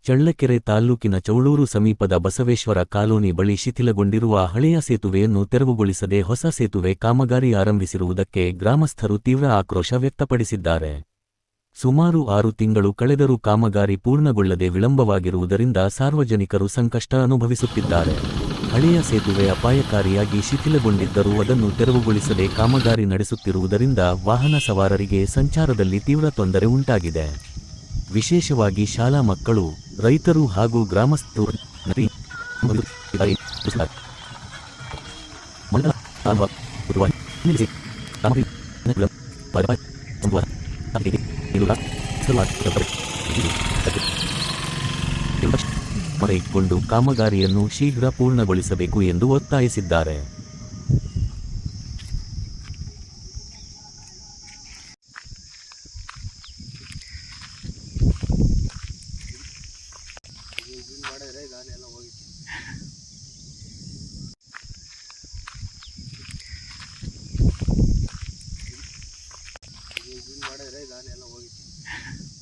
ಚಳ್ಳಕೆರೆ ತಾಲ್ಲೂಕಿನ ಚೌಳೂರು ಸಮೀಪದ ಬಸವೇಶ್ವರ ಕಾಲೋನಿ ಬಳಿ ಶಿಥಿಲಗೊಂಡಿರುವ ಹಳೆಯ ಸೇತುವೆಯನ್ನು ತೆರವುಗೊಳಿಸದೆ ಹೊಸ ಸೇತುವೆ ಕಾಮಗಾರಿ ಆರಂಭಿಸಿರುವುದಕ್ಕೆ ಗ್ರಾಮಸ್ಥರು ತೀವ್ರ ಆಕ್ರೋಶ ವ್ಯಕ್ತಪಡಿಸಿದ್ದಾರೆ. ಸುಮಾರು 6 ತಿಂಗಳು ಕಳೆದರೂ ಕಾಮಗಾರಿ ಪೂರ್ಣಗೊಳ್ಳದೆ ವಿಳಂಬವಾಗಿರುವುದರಿಂದ ಸಾರ್ವಜನಿಕರು ಸಂಕಷ್ಟ ಅನುಭವಿಸುತ್ತಿದ್ದಾರೆ. ಹಳೆಯ ಸೇತುವೆ ಅಪಾಯಕಾರಿಯಾಗಿ ಶಿಥಿಲಗೊಂಡಿದ್ದರೂ ಅದನ್ನು ತೆರವುಗೊಳಿಸದೆ ಕಾಮಗಾರಿ ನಡೆಸುತ್ತಿರುವುದರಿಂದ ವಾಹನ ಸವಾರರಿಗೆ ಸಂಚಾರದಲ್ಲಿ ತೀವ್ರ ತೊಂದರೆ ಉಂಟಾಗಿದೆ. ವಿಶೇಷವಾಗಿ ಶಾಲಾ ಮಕ್ಕಳು, ರೈತರು ಹಾಗೂ ಗ್ರಾಮಸ್ಥರು ಕೈಗೊಂಡು ಕಾಮಗಾರಿಯನ್ನು ಶೀಘ್ರ ಪೂರ್ಣಗೊಳಿಸಬೇಕು ಎಂದು ಒತ್ತಾಯಿಸಿದ್ದಾರೆ. ಮಾಡಿದ್ರೆ ಗಾಳಿ ಎಲ್ಲ ಹೋಗಿತ್ತು.